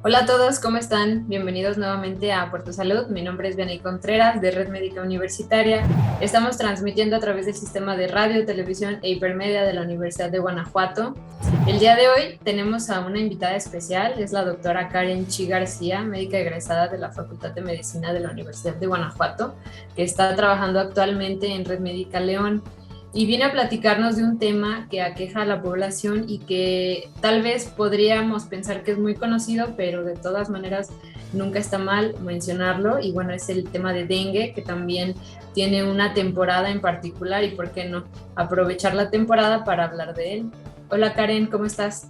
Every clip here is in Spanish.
Hola a todos, ¿cómo están? Bienvenidos nuevamente a Puerto Salud. Mi nombre es Vianey Contreras, de Red Médica Universitaria. Estamos transmitiendo a través del sistema de radio, televisión e hipermedia de la Universidad de Guanajuato. El día de hoy tenemos a una invitada especial, es la doctora Karen Chi García, médica egresada de la Facultad de Medicina de la Universidad de Guanajuato, que está trabajando actualmente en Red Médica León. Y viene a platicarnos de un tema que aqueja a la población y que tal vez podríamos pensar que es muy conocido, pero de todas maneras nunca está mal mencionarlo. Y bueno, es el tema de dengue, que también tiene una temporada en particular y por qué no aprovechar la temporada para hablar de él. Hola Karen, ¿cómo estás?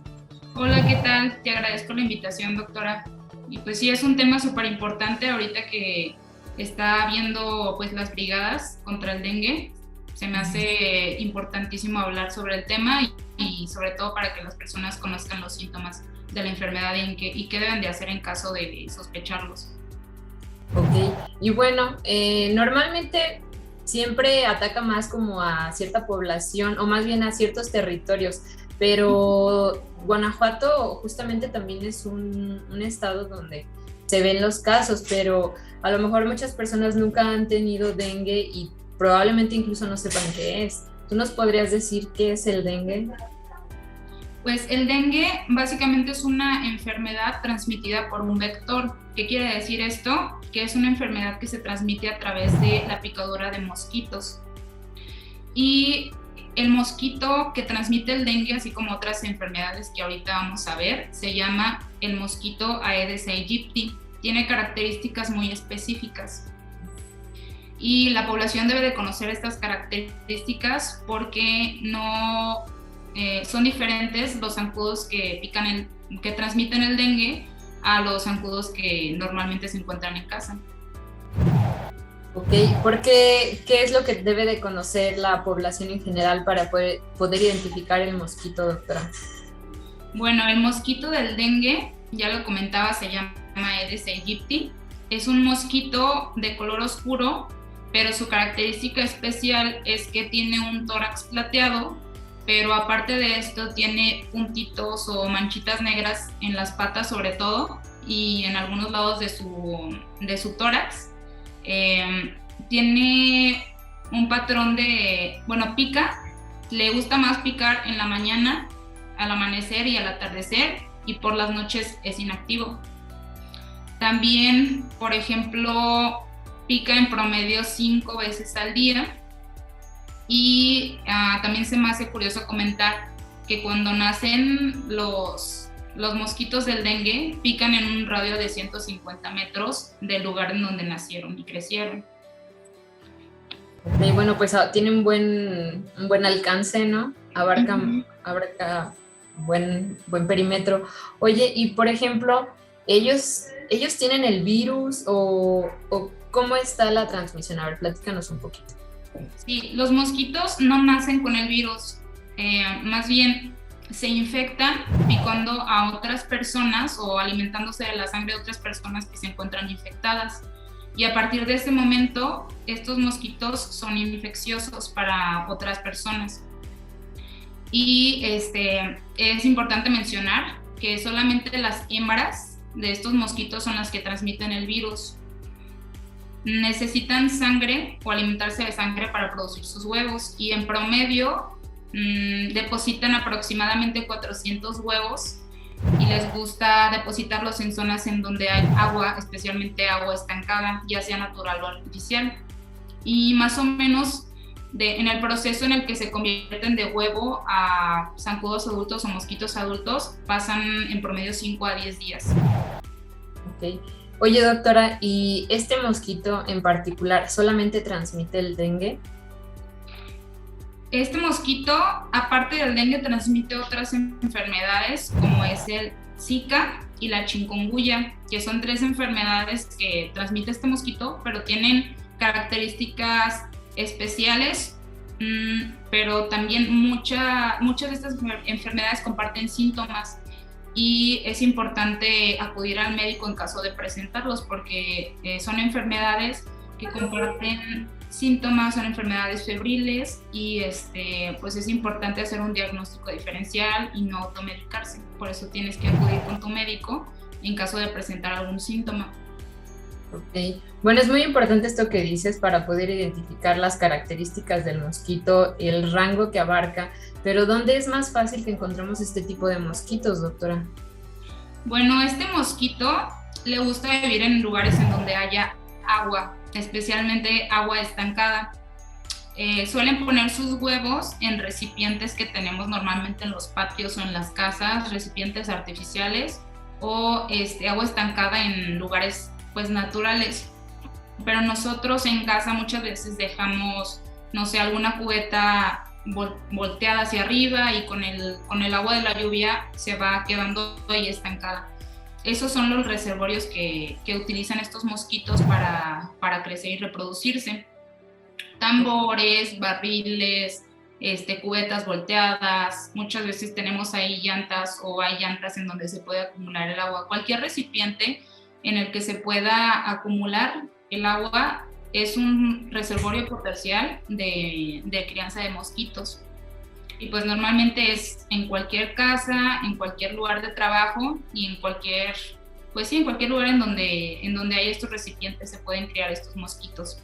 Hola, ¿qué tal? Te agradezco la invitación, doctora. Y pues sí, es un tema súper importante ahorita que está habiendo pues las brigadas contra el dengue. Se me hace importantísimo hablar sobre el tema y sobre todo para que las personas conozcan los síntomas de la enfermedad dengue y qué deben de hacer en caso de sospecharlos. Ok, y bueno, normalmente siempre ataca más como a cierta población o más bien a ciertos territorios, pero Guanajuato justamente también es un estado donde se ven los casos, pero a lo mejor muchas personas nunca han tenido dengue y probablemente incluso no sepan qué es. ¿Tú nos podrías decir qué es el dengue? Pues el dengue básicamente es una enfermedad transmitida por un vector. ¿Qué quiere decir esto? Que es una enfermedad que se transmite a través de la picadura de mosquitos. Y el mosquito que transmite el dengue, así como otras enfermedades que ahorita vamos a ver, se llama el mosquito Aedes aegypti. Tiene características muy específicas. Y la población debe de conocer estas características porque no son diferentes los zancudos que transmiten el dengue a los zancudos que normalmente se encuentran en casa. Ok, ¿qué es lo que debe de conocer la población en general para poder identificar el mosquito, doctora? Bueno, el mosquito del dengue, ya lo comentaba, se llama Aedes aegypti. Es un mosquito de color oscuro, pero su característica especial es que tiene un tórax plateado, pero aparte de esto tiene puntitos o manchitas negras en las patas sobre todo y en algunos lados de su tórax. Tiene un patrón pica, le gusta más picar en la mañana, al amanecer y al atardecer, y por las noches es inactivo. También, por ejemplo, pica en promedio 5 veces al día. Y también se me hace curioso comentar que cuando nacen los mosquitos del dengue pican en un radio de 150 metros del lugar en donde nacieron y crecieron. Y bueno, pues tiene un buen alcance, ¿no? Abarca buen perímetro. Oye, y por ejemplo, ¿ellos tienen el virus o cómo está la transmisión? A ver, platícanos un poquito. Sí, los mosquitos no nacen con el virus, más bien se infectan picando a otras personas o alimentándose de la sangre de otras personas que se encuentran infectadas. Y a partir de ese momento, estos mosquitos son infecciosos para otras personas. Y es importante mencionar que solamente las hembras de estos mosquitos son las que transmiten el virus. Necesitan sangre o alimentarse de sangre para producir sus huevos y en promedio depositan aproximadamente 400 huevos y les gusta depositarlos en zonas en donde hay agua, especialmente agua estancada, ya sea natural o artificial. Y más o menos en el proceso en el que se convierten de huevo a zancudos adultos o mosquitos adultos pasan en promedio 5 a 10 días. Ok. Oye, doctora, ¿y este mosquito en particular solamente transmite el dengue? Este mosquito, aparte del dengue, transmite otras enfermedades como es el Zika y la chikungunya, que son 3 enfermedades que transmite este mosquito, pero tienen características especiales, pero también muchas de estas enfermedades comparten síntomas y es importante acudir al médico en caso de presentarlos porque son enfermedades que comparten síntomas, son enfermedades febriles y pues es importante hacer un diagnóstico diferencial y no automedicarse. Por eso tienes que acudir con tu médico en caso de presentar algún síntoma. Ok. Bueno, es muy importante esto que dices para poder identificar las características del mosquito, el rango que abarca, pero ¿dónde es más fácil que encontremos este tipo de mosquitos, doctora? Bueno, este mosquito le gusta vivir en lugares en donde haya agua, especialmente agua estancada. Suelen poner sus huevos en recipientes que tenemos normalmente en los patios o en las casas, recipientes artificiales o agua estancada en lugares pues naturales. Pero nosotros en casa muchas veces dejamos, no sé, alguna cubeta volteada hacia arriba y con el agua de la lluvia se va quedando ahí estancada. Esos son los reservorios que utilizan estos mosquitos para crecer y reproducirse. Tambores, barriles, cubetas volteadas, muchas veces tenemos ahí llantas o hay llantas en donde se puede acumular el agua. Cualquier recipiente en el que se pueda acumular el agua es un reservorio potencial de crianza de mosquitos. Y pues normalmente es en cualquier casa, en cualquier lugar de trabajo y en cualquier lugar en donde hay estos recipientes se pueden criar estos mosquitos.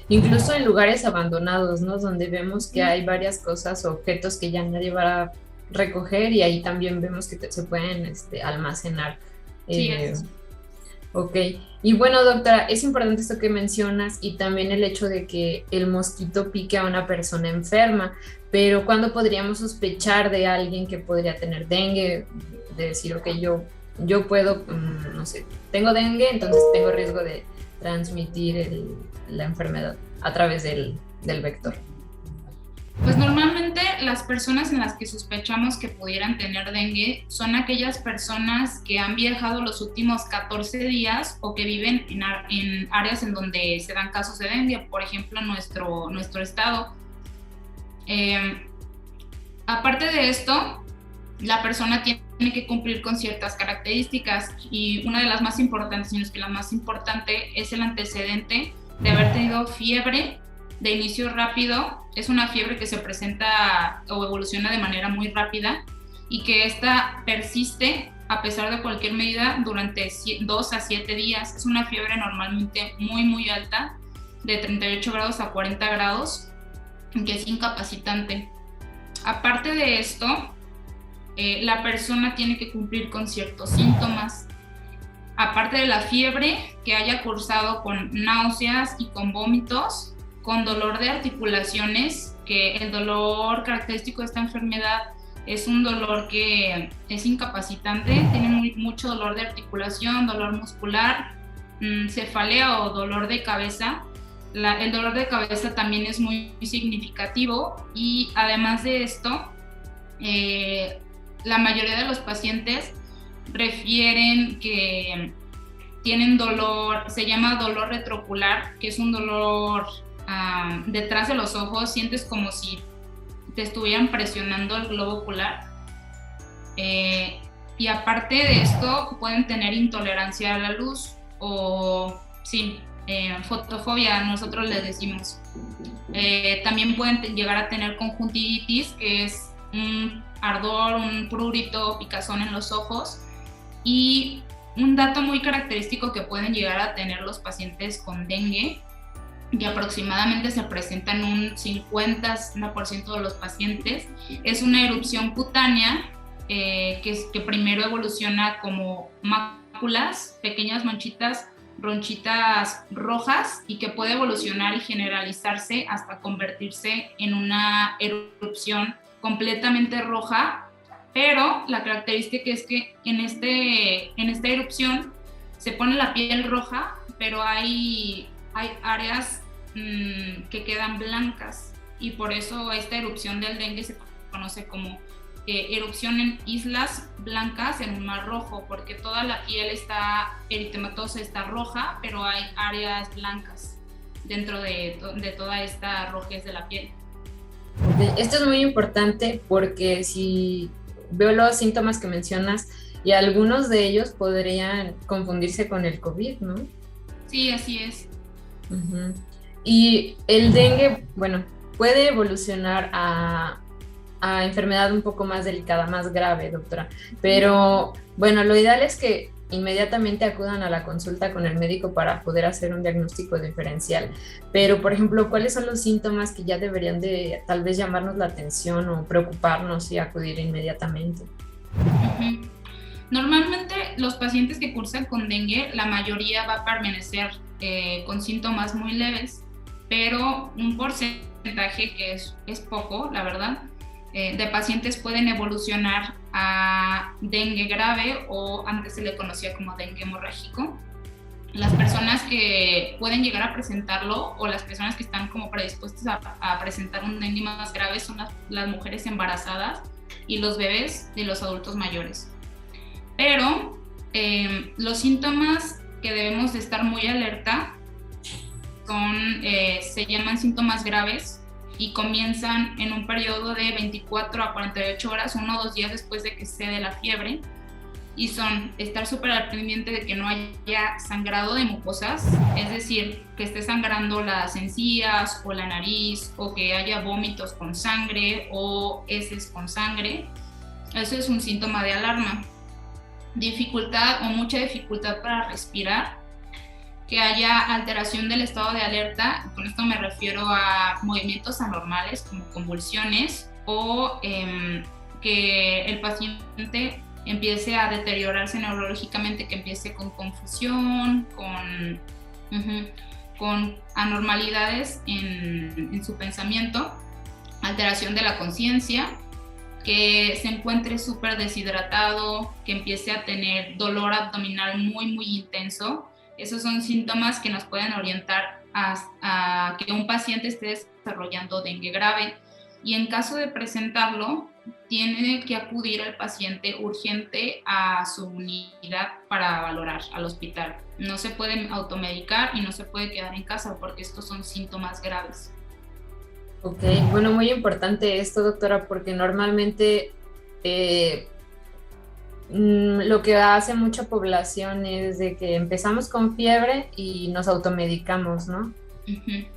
Incluso en lugares abandonados, ¿no? Donde vemos que hay varias cosas o objetos que ya nadie va a recoger y ahí también vemos que se pueden almacenar. Sí, Ok, y bueno, doctora, es importante esto que mencionas y también el hecho de que el mosquito pique a una persona enferma, pero ¿cuándo podríamos sospechar de alguien que podría tener dengue? De decir, ok, yo puedo, no sé, tengo dengue, entonces tengo riesgo de transmitir la enfermedad a través del vector. Pues normalmente las personas en las que sospechamos que pudieran tener dengue son aquellas personas que han viajado los últimos 14 días o que viven en áreas en donde se dan casos de dengue, por ejemplo nuestro estado. Aparte de esto, la persona tiene que cumplir con ciertas características y una de las más importantes, sino es que la más importante, es el antecedente de haber tenido fiebre de inicio rápido. Es una fiebre que se presenta o evoluciona de manera muy rápida y que esta persiste a pesar de cualquier medida durante 2 a 7 días. Es una fiebre normalmente muy alta, de 38 grados a 40 grados, que es incapacitante. Aparte de esto, la persona tiene que cumplir con ciertos síntomas. Aparte de la fiebre, que haya cursado con náuseas y con vómitos, con dolor de articulaciones, que el dolor característico de esta enfermedad es un dolor que es incapacitante, tiene mucho dolor de articulación, dolor muscular, cefalea o dolor de cabeza. El dolor de cabeza también es muy significativo y además de esto, la mayoría de los pacientes refieren que tienen dolor, se llama dolor retroocular, que es un dolor detrás de los ojos, sientes como si te estuvieran presionando el globo ocular. Y aparte de esto, pueden tener intolerancia a la luz o, fotofobia, nosotros les decimos. También pueden llegar a tener conjuntivitis, que es un ardor, un prurito, picazón en los ojos. Y un dato muy característico que pueden llegar a tener los pacientes con dengue, que aproximadamente se presenta en un 50% de los pacientes, es una erupción cutánea que primero evoluciona como máculas, pequeñas manchitas, ronchitas rojas, y que puede evolucionar y generalizarse hasta convertirse en una erupción completamente roja. Pero la característica es que en esta erupción se pone la piel roja, pero hay áreas que quedan blancas, y por eso esta erupción del dengue se conoce como erupción en islas blancas en un mar rojo, porque toda la piel está eritematosa, está roja, pero hay áreas blancas dentro de toda esta rojez de la piel. Esto es muy importante porque si veo los síntomas que mencionas y algunos de ellos podrían confundirse con el COVID, ¿no? Sí, así es. Y el dengue, bueno, puede evolucionar a a enfermedad un poco más delicada, más grave, doctora. Pero bueno, lo ideal es que inmediatamente acudan a la consulta con el médico para poder hacer un diagnóstico diferencial. Pero, por ejemplo, ¿cuáles son los síntomas que ya deberían de tal vez llamarnos la atención o preocuparnos y acudir inmediatamente? Ujú. Normalmente los pacientes que cursan con dengue, la mayoría va a permanecer con síntomas muy leves, pero un porcentaje que es poco, la verdad, de pacientes pueden evolucionar a dengue grave, o antes se le conocía como dengue hemorrágico. Las personas que pueden llegar a presentarlo, o las personas que están como predispuestas a presentar un dengue más grave, son las mujeres embarazadas y los bebés y los adultos mayores. Pero los síntomas que debemos de estar muy alerta se llaman síntomas graves, y comienzan en un periodo de 24 a 48 horas, 1 o 2 días después de que cede la fiebre, y son estar súper al pendiente de que no haya sangrado de mucosas, es decir, que esté sangrando las encías o la nariz, o que haya vómitos con sangre o heces con sangre. Eso es un síntoma de alarma. Dificultad o mucha dificultad para respirar, que haya alteración del estado de alerta, con esto me refiero a movimientos anormales como convulsiones, o que el paciente empiece a deteriorarse neurológicamente, que empiece con confusión, con anormalidades en su pensamiento, alteración de la conciencia, que se encuentre súper deshidratado, que empiece a tener dolor abdominal muy, muy intenso. Esos son síntomas que nos pueden orientar a que un paciente esté desarrollando dengue grave, y en caso de presentarlo, tiene que acudir el paciente urgente a su unidad para valorar al hospital. No se puede automedicar y no se puede quedar en casa, porque estos son síntomas graves. Ok, bueno, muy importante esto, doctora, porque normalmente lo que hace mucha población es de que empezamos con fiebre y nos automedicamos, ¿no?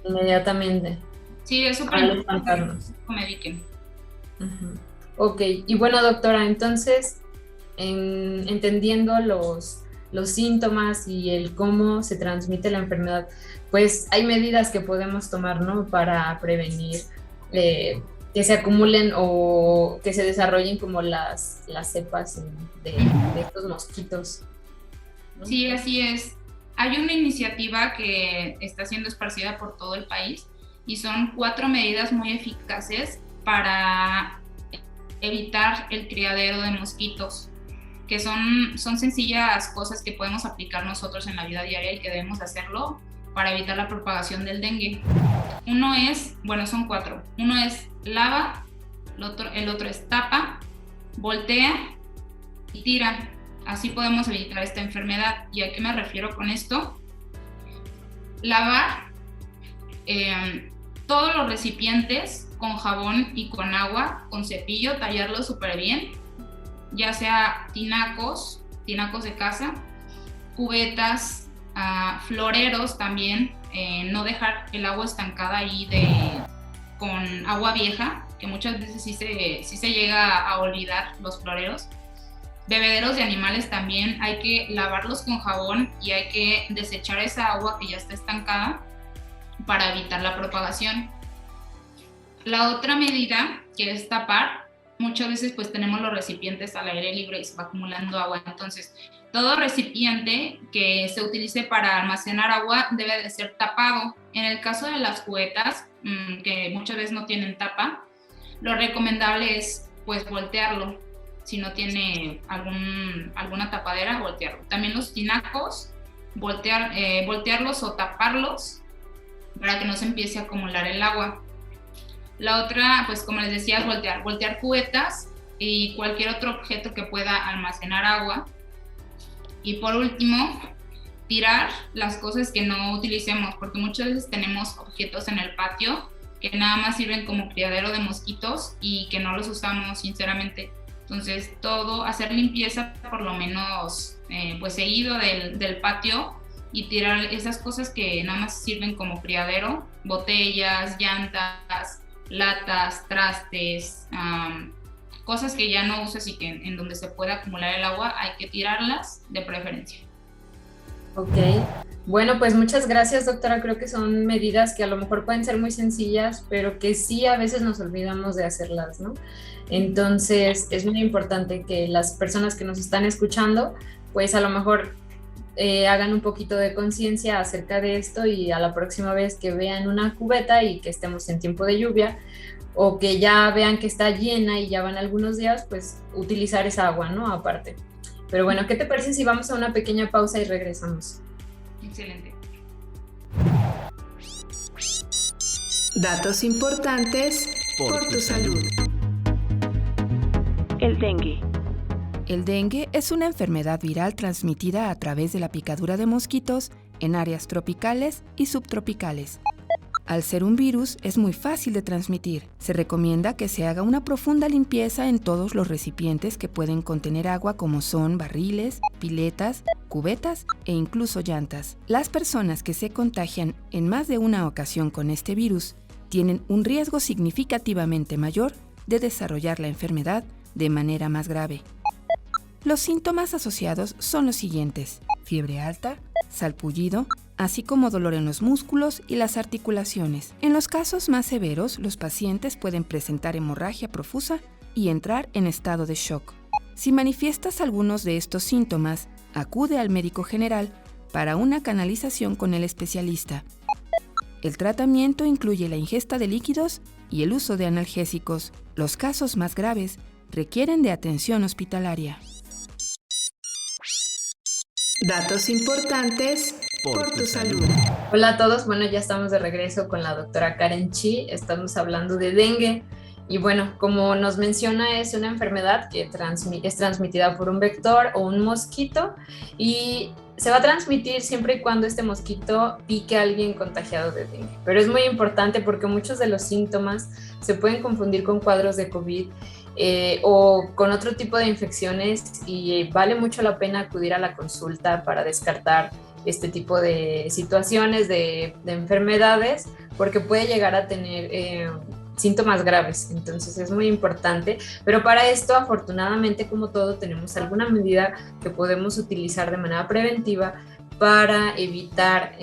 Inmediatamente. Sí, eso para no espantarnos. Mediquen. Ok, y bueno, doctora, entonces, entendiendo los síntomas y el cómo se transmite la enfermedad, pues hay medidas que podemos tomar, ¿no? Para prevenir que se acumulen o que se desarrollen como las cepas de estos mosquitos, ¿no? Sí, así es. Hay una iniciativa que está siendo esparcida por todo el país, y son 4 medidas muy eficaces para evitar el criadero de mosquitos, que son sencillas cosas que podemos aplicar nosotros en la vida diaria y que debemos hacerlo para evitar la propagación del dengue. Son 4. Uno es lava, el otro es tapa, voltea y tira. Así podemos evitar esta enfermedad. ¿Y a qué me refiero con esto? Lavar todos los recipientes con jabón y con agua, con cepillo, tallarlos súper bien, ya sea tinacos de casa, cubetas, floreros también, no dejar el agua estancada ahí con agua vieja, que muchas veces sí se llega a olvidar los floreros. Bebederos de animales también hay que lavarlos con jabón, y hay que desechar esa agua que ya está estancada para evitar la propagación. La otra medida, que es tapar, muchas veces pues tenemos los recipientes al aire libre y se va acumulando agua. Entonces, todo recipiente que se utilice para almacenar agua debe de ser tapado. En el caso de las cubetas, que muchas veces no tienen tapa, lo recomendable es pues voltearlo. Si no tiene alguna tapadera, voltearlo. También los tinacos, voltearlos o taparlos para que no se empiece a acumular el agua. La otra, pues como les decía, es voltear cubetas y cualquier otro objeto que pueda almacenar agua. Y por último, tirar las cosas que no utilicemos, porque muchas veces tenemos objetos en el patio que nada más sirven como criadero de mosquitos y que no los usamos sinceramente. Entonces, hacer limpieza por lo menos pues seguido del patio, y tirar esas cosas que nada más sirven como criadero, botellas, llantas, latas, trastes, cosas que ya no usas y que en donde se puede acumular el agua hay que tirarlas de preferencia. Ok, bueno, pues muchas gracias, doctora. Creo que son medidas que a lo mejor pueden ser muy sencillas, pero que sí a veces nos olvidamos de hacerlas, ¿no? Entonces es muy importante que las personas que nos están escuchando, pues a lo mejor hagan un poquito de conciencia acerca de esto y a la próxima vez que vean una cubeta y que estemos en tiempo de lluvia o que ya vean que está llena y ya van algunos días, pues utilizar esa agua, ¿no? Aparte. Pero bueno, ¿qué te parece si vamos a una pequeña pausa y regresamos? Excelente. Datos importantes por tu salud. El dengue. El dengue es una enfermedad viral transmitida a través de la picadura de mosquitos en áreas tropicales y subtropicales. Al ser un virus, es muy fácil de transmitir. Se recomienda que se haga una profunda limpieza en todos los recipientes que pueden contener agua, como son barriles, piletas, cubetas e incluso llantas. Las personas que se contagian en más de una ocasión con este virus tienen un riesgo significativamente mayor de desarrollar la enfermedad de manera más grave. Los síntomas asociados son los siguientes: fiebre alta, salpullido, así como dolor en los músculos y las articulaciones. En los casos más severos, los pacientes pueden presentar hemorragia profusa y entrar en estado de shock. Si manifiestas algunos de estos síntomas, acude al médico general para una canalización con el especialista. El tratamiento incluye la ingesta de líquidos y el uso de analgésicos. Los casos más graves requieren de atención hospitalaria. Datos importantes por tu salud. Hola a todos, bueno, ya estamos de regreso con la doctora Karen Chi. Estamos hablando de dengue y bueno, como nos menciona, es una enfermedad que es transmitida por un vector o un mosquito y se va a transmitir siempre y cuando este mosquito pique a alguien contagiado de dengue. Pero es muy importante porque muchos de los síntomas se pueden confundir con cuadros de COVID o con otro tipo de infecciones y vale mucho la pena acudir a la consulta para descartar este tipo de situaciones, de enfermedades, porque puede llegar a tener síntomas graves. Entonces es muy importante, pero para esto, afortunadamente, como todo, tenemos alguna medida que podemos utilizar de manera preventiva para evitar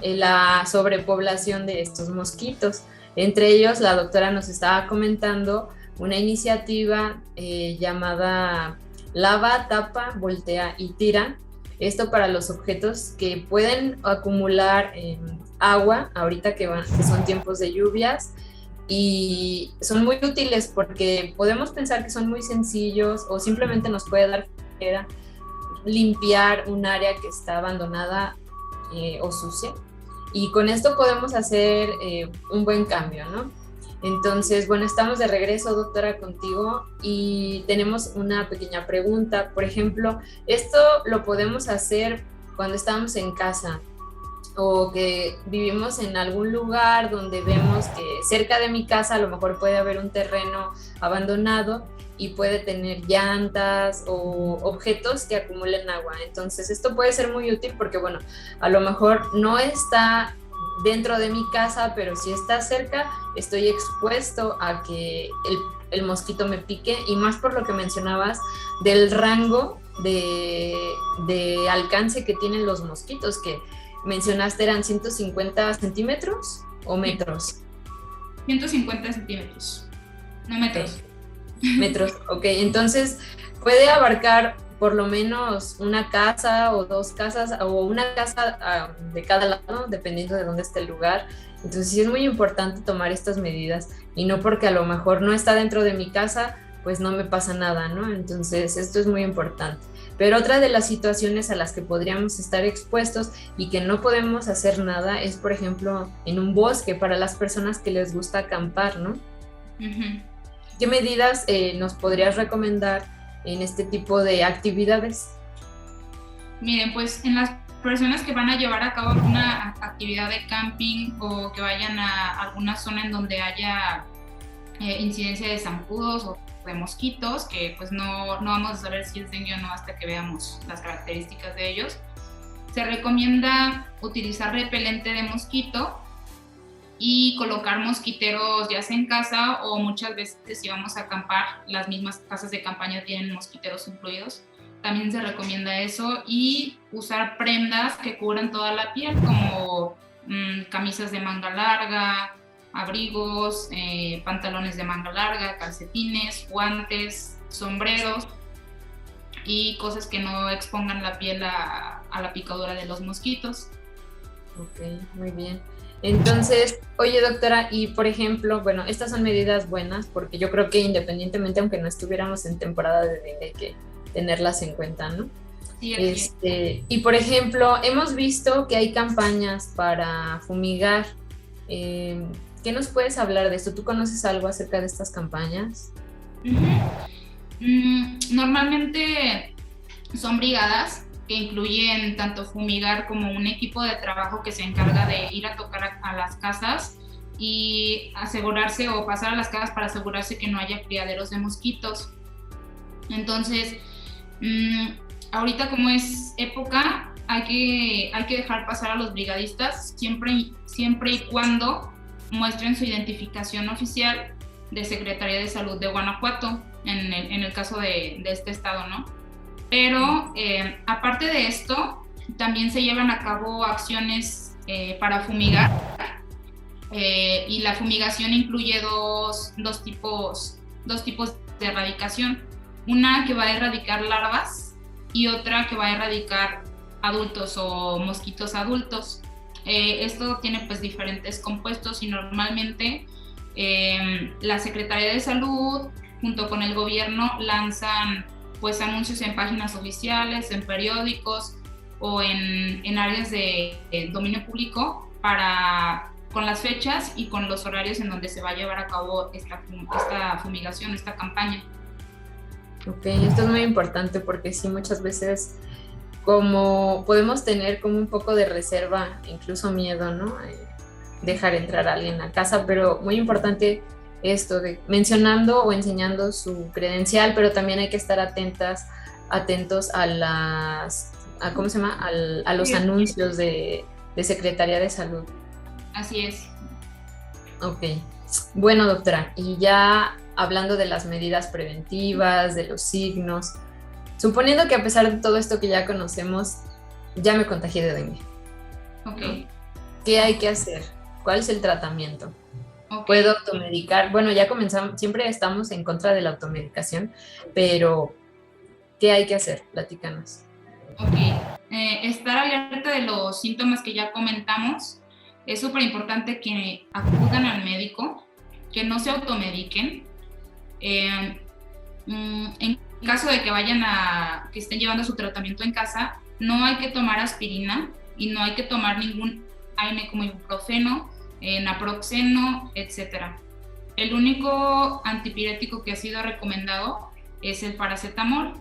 la sobrepoblación de estos mosquitos. Entre ellos, la doctora nos estaba comentando una iniciativa llamada Lava, Tapa, Voltea y Tira. Esto para los objetos que pueden acumular agua ahorita que son tiempos de lluvias, y son muy útiles porque podemos pensar que son muy sencillos o simplemente nos puede dar flojera limpiar un área que está abandonada o sucia, y con esto podemos hacer un buen cambio, ¿no? Entonces, bueno, estamos de regreso, doctora, contigo y tenemos una pequeña pregunta. Por ejemplo, esto lo podemos hacer cuando estamos en casa o que vivimos en algún lugar donde vemos que cerca de mi casa a lo mejor puede haber un terreno abandonado y puede tener llantas o objetos que acumulen agua. Entonces, esto puede ser muy útil porque, bueno, a lo mejor no está dentro de mi casa, pero si está cerca, estoy expuesto a que el mosquito me pique, y más por lo que mencionabas del rango de alcance que tienen los mosquitos, que mencionaste eran 150 centímetros o metros. 150 centímetros, no metros. Metros, ok. Entonces puede abarcar por lo menos una casa o dos casas o una casa de cada lado, dependiendo de dónde esté el lugar. Entonces sí es muy importante tomar estas medidas, y no porque a lo mejor no está dentro de mi casa, pues no me pasa nada, ¿no? Entonces esto es muy importante. Pero otra de las situaciones a las que podríamos estar expuestos y que no podemos hacer nada es, por ejemplo, en un bosque, para las personas que les gusta acampar, ¿no? Uh-huh. ¿Qué medidas nos podrías recomendar en este tipo de actividades? Miren, pues en las personas que van a llevar a cabo alguna actividad de camping o que vayan a alguna zona en donde haya incidencia de zancudos o de mosquitos, que pues no vamos a saber si es dengue o no hasta que veamos las características de ellos, se recomienda utilizar repelente de mosquito y colocar mosquiteros ya sea en casa o muchas veces si vamos a acampar, las mismas casas de campaña tienen mosquiteros incluidos. También se recomienda eso y usar prendas que cubran toda la piel como camisas de manga larga, abrigos, pantalones de manga larga, calcetines, guantes, sombreros y cosas que no expongan la piel a la picadura de los mosquitos. Ok, muy bien. Entonces, oye doctora, y por ejemplo, bueno, estas son medidas buenas porque yo creo que independientemente, aunque no estuviéramos en temporada de dengue, hay que tenerlas en cuenta, ¿no? Sí, y por ejemplo, hemos visto que hay campañas para fumigar. ¿Qué nos puedes hablar de esto? ¿Tú conoces algo acerca de estas campañas? Normalmente son brigadas que incluyen tanto fumigar como un equipo de trabajo que se encarga de ir a tocar a las casas y asegurarse o pasar a las casas para asegurarse que no haya criaderos de mosquitos. Entonces, ahorita como es época, hay que dejar pasar a los brigadistas siempre y cuando muestren su identificación oficial de Secretaría de Salud de Guanajuato, en el caso de este estado, ¿no? Pero aparte de esto, también se llevan a cabo acciones para fumigar y la fumigación incluye dos tipos de erradicación. Una que va a erradicar larvas y otra que va a erradicar adultos o mosquitos adultos. Esto tiene pues diferentes compuestos y normalmente la Secretaría de Salud junto con el gobierno lanzan pues anuncios en páginas oficiales, en periódicos o en áreas de dominio público con las fechas y con los horarios en donde se va a llevar a cabo esta fumigación, esta campaña. Ok, esto es muy importante porque sí, muchas veces como podemos tener como un poco de reserva, incluso miedo, ¿no? Dejar entrar a alguien a casa, pero muy importante esto de mencionando o enseñando su credencial, pero también hay que estar atentos a ¿cómo se llama? A los anuncios de Secretaría de Salud. Así es. Ok. Bueno, doctora, y ya hablando de las medidas preventivas, de los signos, suponiendo que a pesar de todo esto que ya conocemos, ya me contagié de dengue. Ok. ¿Qué hay que hacer? ¿Cuál es el tratamiento? Okay. ¿Puedo automedicar? Bueno, ya comenzamos, siempre estamos en contra de la automedicación, pero ¿qué hay que hacer? Platícanos. Ok. Estar alerta de los síntomas que ya comentamos. Es súper importante que acudan al médico, que no se automediquen. En caso de que estén llevando su tratamiento en casa, no hay que tomar aspirina y no hay que tomar ningún AINE como ibuprofeno, naproxeno, etc. El único antipirético que ha sido recomendado es el paracetamol.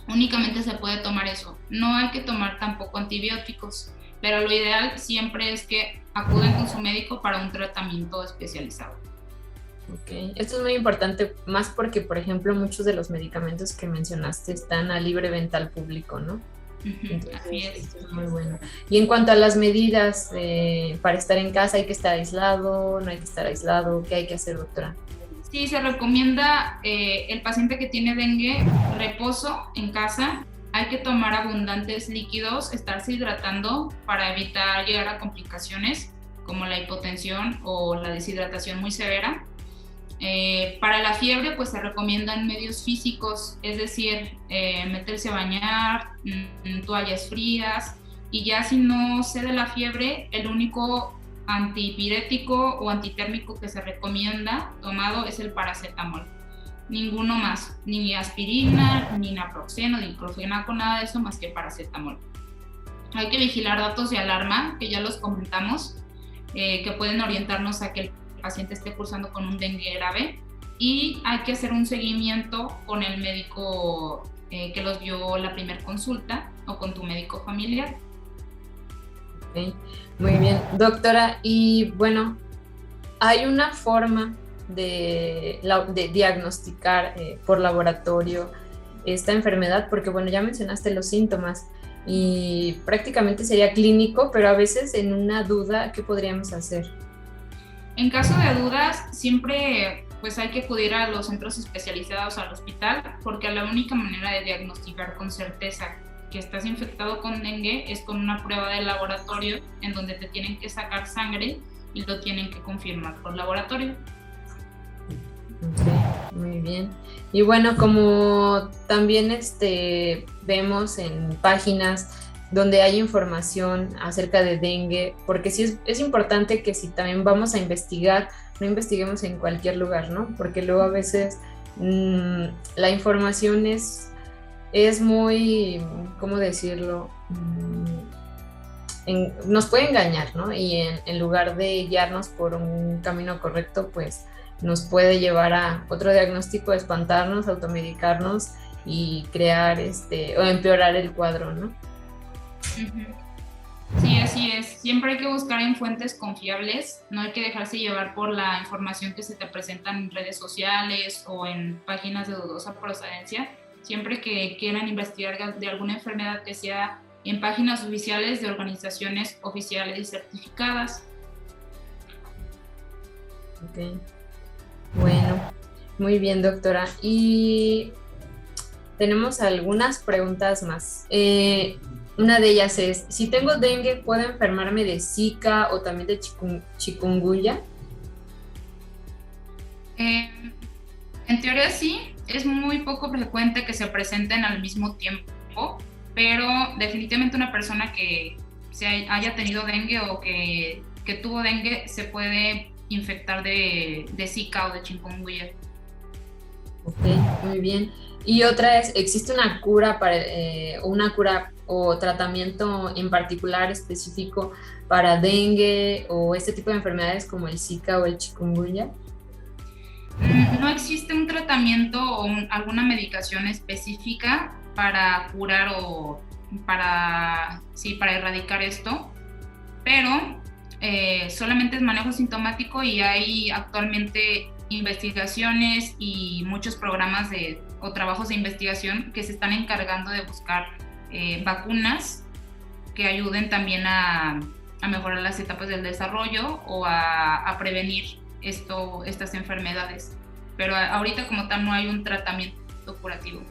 Únicamente se puede tomar eso. No hay que tomar tampoco antibióticos, pero lo ideal siempre es que acudan con su médico para un tratamiento especializado. Ok, esto es muy importante, más porque, por ejemplo, muchos de los medicamentos que mencionaste están a libre venta al público, ¿no? Entonces, así es. Esto es muy bueno. Y en cuanto a las medidas para estar en casa, ¿hay que estar aislado? ¿No hay que estar aislado? ¿Qué hay que hacer, doctora? Sí, se recomienda el paciente que tiene dengue, reposo en casa. Hay que tomar abundantes líquidos, estarse hidratando para evitar llegar a complicaciones como la hipotensión o la deshidratación muy severa. Para la fiebre, pues se recomiendan medios físicos, es decir, meterse a bañar, toallas frías, y ya si no cede la fiebre, el único antipirético o antitérmico que se recomienda tomado es el paracetamol. Ninguno más, ni aspirina, ni naproxeno, ni diclofenaco, nada de eso más que paracetamol. Hay que vigilar datos de alarma, que ya los comentamos, que pueden orientarnos a que el paciente esté cursando con un dengue grave, y hay que hacer un seguimiento con el médico que los vio la primera consulta o con tu médico familiar. Okay. Muy bien, doctora, y bueno, ¿hay una forma de diagnosticar por laboratorio esta enfermedad? Porque bueno, ya mencionaste los síntomas y prácticamente sería clínico, pero a veces en una duda, ¿qué podríamos hacer? En caso de dudas, siempre pues hay que acudir a los centros especializados al hospital, porque la única manera de diagnosticar con certeza que estás infectado con dengue es con una prueba de laboratorio en donde te tienen que sacar sangre y lo tienen que confirmar por laboratorio. Okay, muy bien. Y bueno, como también vemos en páginas donde hay información acerca de dengue, porque sí es importante que si también vamos a investigar, no investiguemos en cualquier lugar, ¿no? Porque luego a veces la información es muy, ¿cómo decirlo? Nos puede engañar, ¿no? Y en lugar de guiarnos por un camino correcto, pues nos puede llevar a otro diagnóstico, espantarnos, automedicarnos y crear o empeorar el cuadro, ¿no? Sí, así es. Siempre hay que buscar en fuentes confiables, no hay que dejarse llevar por la información que se te presenta en redes sociales o en páginas de dudosa procedencia. Siempre que quieran investigar de alguna enfermedad, que sea en páginas oficiales de organizaciones oficiales y certificadas. Ok. Bueno, muy bien, doctora. Y tenemos algunas preguntas más. Una de ellas es, si tengo dengue, ¿puedo enfermarme de Zika o también de chikungunya? En teoría sí, es muy poco frecuente que se presenten al mismo tiempo, pero definitivamente una persona que haya tenido dengue o que tuvo dengue se puede infectar de Zika o de chikungunya. Ok, muy bien. Y otra es, ¿existe una cura o tratamiento en particular específico para dengue o este tipo de enfermedades como el Zika o el chikungunya? No existe un tratamiento o alguna medicación específica para curar o para erradicar esto, pero solamente es manejo sintomático y hay actualmente investigaciones y muchos programas o trabajos de investigación que se están encargando de buscar vacunas que ayuden también a mejorar las etapas del desarrollo o a prevenir estas enfermedades. Pero ahorita como tal no hay un tratamiento curativo.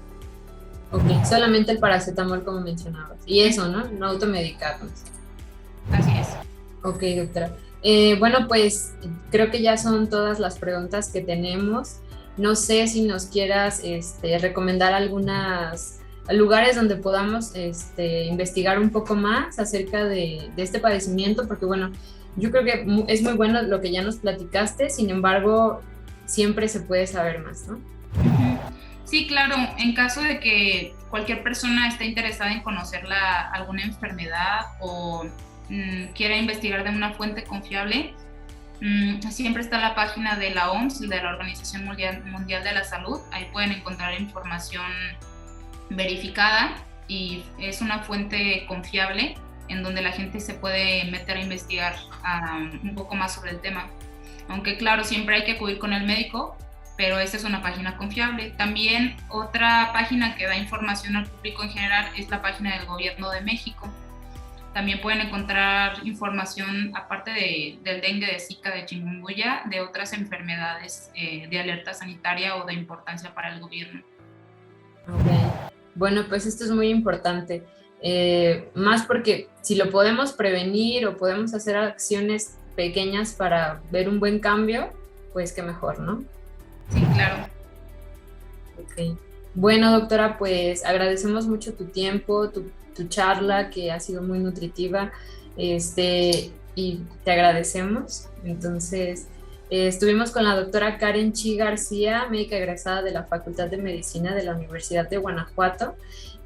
Ok, solamente el paracetamol como mencionabas. Y eso, ¿no? No automedicarnos. Así es. Ok, doctora. Bueno, pues creo que ya son todas las preguntas que tenemos. No sé si nos quieras recomendar algunos lugares donde podamos investigar un poco más acerca de este padecimiento, porque bueno, yo creo que es muy bueno lo que ya nos platicaste, sin embargo, siempre se puede saber más, ¿no? Sí, claro. En caso de que cualquier persona esté interesada en conocer alguna enfermedad o quiera investigar de una fuente confiable, siempre está la página de la OMS, de la Organización Mundial de la Salud. Ahí pueden encontrar información verificada y es una fuente confiable en donde la gente se puede meter a investigar un poco más sobre el tema. Aunque claro, siempre hay que acudir con el médico, pero esta es una página confiable. También otra página que da información al público en general es la página del Gobierno de México. También pueden encontrar información, aparte del dengue, de Zika, de chikungunya, de otras enfermedades de alerta sanitaria o de importancia para el gobierno. Ok. Bueno, pues esto es muy importante. Más porque si lo podemos prevenir o podemos hacer acciones pequeñas para ver un buen cambio, pues qué mejor, ¿no? Sí, claro. Ok. Bueno, doctora, pues agradecemos mucho tu tiempo, tu charla, que ha sido muy nutritiva, y te agradecemos. Entonces, estuvimos con la doctora Karen Chi García, médica egresada de la Facultad de Medicina de la Universidad de Guanajuato.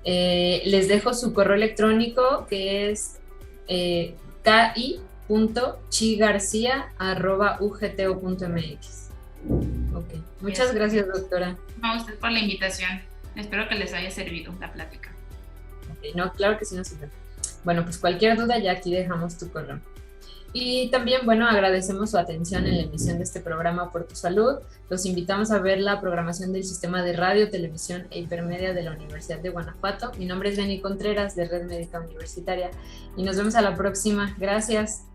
Les dejo su correo electrónico, que es ki.chigarcia@ugto.mx. Okay. Muchas gracias, doctora. A usted por la invitación. Espero que les haya servido la plática. Okay, no, claro que sí nos sirve. Bueno, pues cualquier duda ya aquí dejamos tu correo. Y también, bueno, agradecemos su atención en la emisión de este programa Por Tu Salud. Los invitamos a ver la programación del Sistema de Radio, Televisión e Hipermedia de la Universidad de Guanajuato. Mi nombre es Benny Contreras, de Red Médica Universitaria, y nos vemos a la próxima. Gracias.